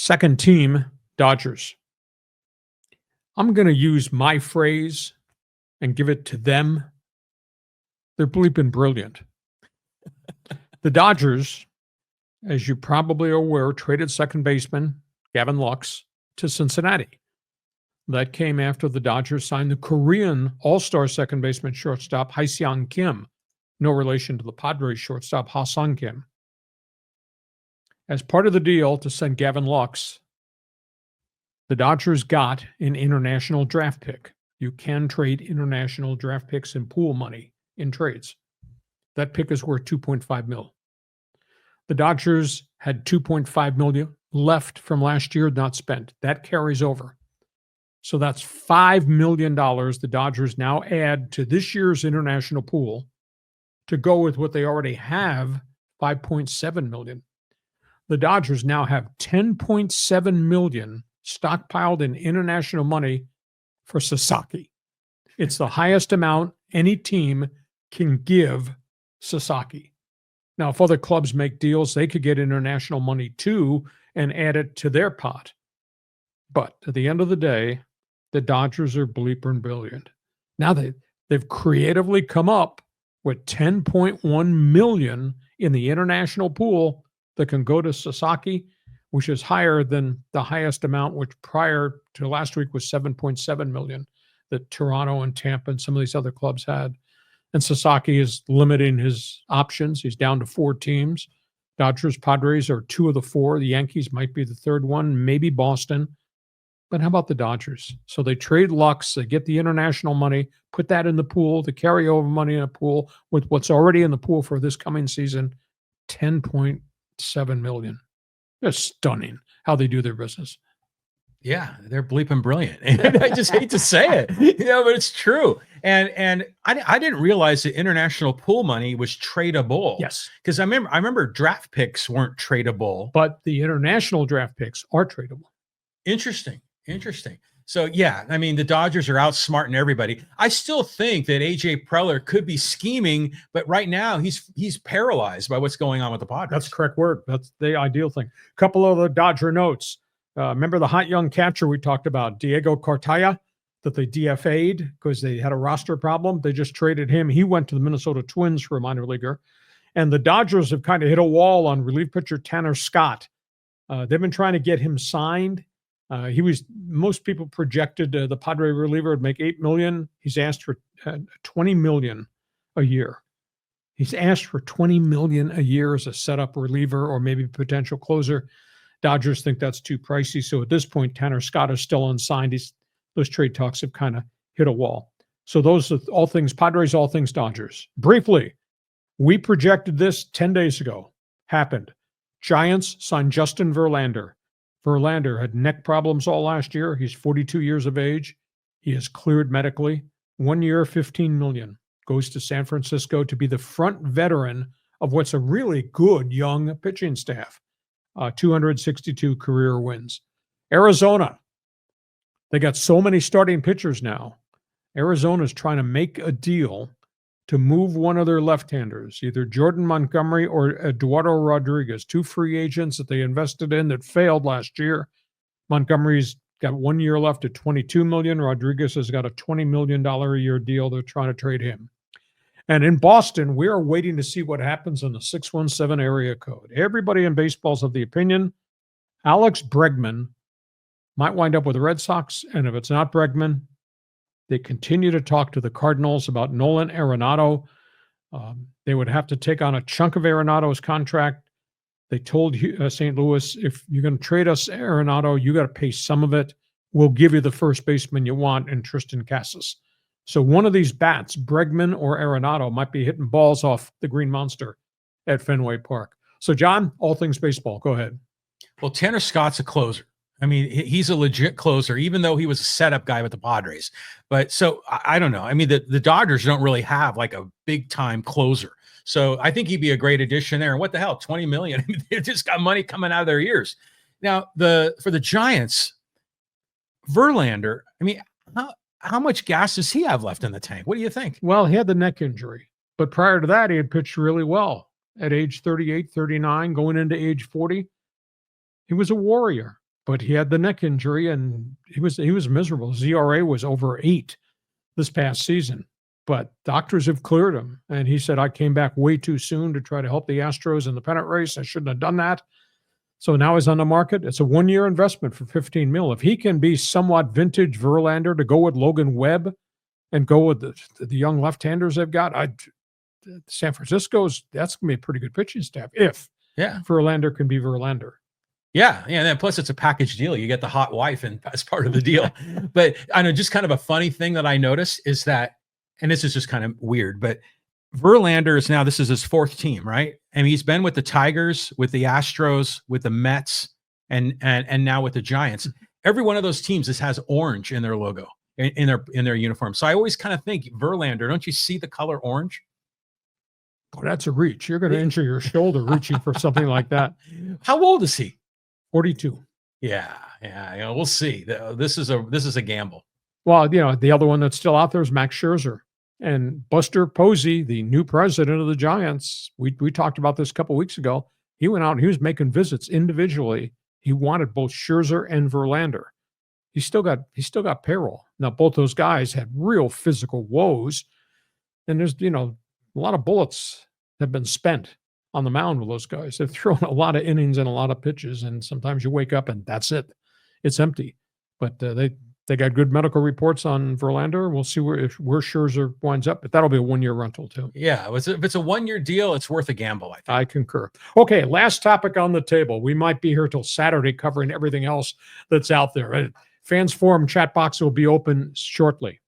Second team, Dodgers. I'm going to use my phrase and give it to them. They're bleeping brilliant. The Dodgers, as you probably are aware, traded second baseman Gavin Lux to Cincinnati. That came after the Dodgers signed the Korean all-star second baseman shortstop Hae-seong Kim, no relation to the Padres shortstop Ha-sung Kim. As part of the deal to send Gavin Lux, the Dodgers got an international draft pick. You can trade international draft picks and pool money in trades. That pick is worth $2.5 million. The Dodgers had $2.5 million left from last year not spent. That carries over. So that's $5 million the Dodgers now add to this year's international pool to go with what they already have, $5.7 million. The Dodgers now have $10.7 million stockpiled in international money for Sasaki. It's the highest amount any team can give Sasaki. Now, if other clubs make deals, they could get international money too and add it to their pot. But at the end of the day, the Dodgers are bleeping brilliant. Now they've creatively come up with $10.1 million in the international pool that can go to Sasaki, which is higher than the highest amount, which prior to last week was $7.7 million that Toronto and Tampa and some of these other clubs had. And Sasaki is limiting his options. He's down to 4 teams. Dodgers, Padres are 2 of the 4. The Yankees might be the third one, maybe Boston. But how about the Dodgers? So they trade Lux, they get the international money, put that in the pool, the carryover money in a pool with what's already in the pool for this coming season, $10.7 million. It's stunning how they do their business. Yeah, they're bleeping brilliant. And I just hate to say it, but it's true. And I didn't realize that international pool money was tradable. Yes, because I remember draft picks weren't tradable, but the international draft picks are tradable. Interesting. So yeah, I mean the Dodgers are outsmarting everybody. I still think that AJ Preller could be scheming, but right now he's paralyzed by what's going on with the Padres. That's the correct word. That's the ideal thing. A couple of the Dodger notes. Remember the hot young catcher we talked about, Diego Cartaya, that they DFA'd because they had a roster problem. They just traded him. He went to the Minnesota Twins for a minor leaguer. And the Dodgers have kind of hit a wall on relief pitcher Tanner Scott. They've been trying to get him signed. Most people projected the Padre reliever would make $8 million. He's asked for $20 million a year. He's asked for $20 million a year as a setup reliever or maybe potential closer. Dodgers think that's too pricey. So at this point, Tanner Scott is still unsigned. Those trade talks have kind of hit a wall. So those are all things Padres, all things Dodgers. Briefly, we projected this 10 days ago. Happened. Giants signed Justin Verlander. Verlander had neck problems all last year. He's 42 years of age. He is cleared medically. 1 year, $15 million. Goes to San Francisco to be the front veteran of what's a really good young pitching staff. 262 career wins. Arizona. They got so many starting pitchers now. Arizona's trying to make a deal to move one of their left-handers, either Jordan Montgomery or Eduardo Rodriguez, 2 free agents that they invested in that failed last year. Montgomery's got 1 year left at $22 million. Rodriguez has got a $20 million a year deal. They're trying to trade him. And in Boston, we are waiting to see what happens in the 617 area code. Everybody in baseball's of the opinion Alex Bregman might wind up with the Red Sox, and if it's not Bregman, they continue to talk to the Cardinals about Nolan Arenado. They would have to take on a chunk of Arenado's contract. They told St. Louis, if you're going to trade us Arenado, you got to pay some of it. We'll give you the first baseman you want in Tristan Casas. So one of these bats, Bregman or Arenado, might be hitting balls off the Green Monster at Fenway Park. So, John, all things baseball. Go ahead. Well, Tanner Scott's a closer. I mean, he's a legit closer, even though he was a setup guy with the Padres. But so I don't know. I mean, the Dodgers don't really have like a big time closer. So I think he'd be a great addition there. And what the hell, $20 million? I mean, they just got money coming out of their ears. Now, for the Giants, Verlander, I mean, how much gas does he have left in the tank? What do you think? Well, he had the neck injury. But prior to that, he had pitched really well at age 38, 39, going into age 40. He was a warrior. but he had the neck injury and he was miserable. His ERA was over 8 this past season, but doctors have cleared him. And he said, I came back way too soon to try to help the Astros in the pennant race. I shouldn't have done that. So now he's on the market. It's a 1-year investment for $15 million. If he can be somewhat vintage Verlander to go with Logan Webb and go with the young left-handers they've got, San Francisco's, that's going to be a pretty good pitching staff if Verlander can be Verlander. Yeah. And then plus it's a package deal. You get the hot wife and as part of the deal. But I know just kind of a funny thing that I noticed is that, and this is just kind of weird, but Verlander is now, this is his 4th team, right? And he's been with the Tigers, with the Astros, with the Mets, and now with the Giants. Every one of those teams has orange in their logo, in their uniform. So I always kind of think Verlander, don't you see the color orange? Oh, that's a reach. You're going to injure your shoulder reaching for something like that. How old is he? 42. Yeah. We'll see. This is a gamble. Well, the other one that's still out there is Max Scherzer. And Buster Posey, the new president of the Giants, we talked about this a couple of weeks ago. He went out and he was making visits individually. He wanted both Scherzer and Verlander. He's still got payroll. Now, both those guys had real physical woes. And there's, a lot of bullets have been spent on the mound with those guys. They've thrown a lot of innings and a lot of pitches. And sometimes you wake up and that's it. It's empty. But they got good medical reports on Verlander. We'll see where Scherzer winds up, but that'll be a 1-year rental too. Yeah, if it's a 1-year deal, it's worth a gamble, I think. I concur. Okay, last topic on the table. We might be here till Saturday covering everything else that's out there. Fans Forum chat box will be open shortly.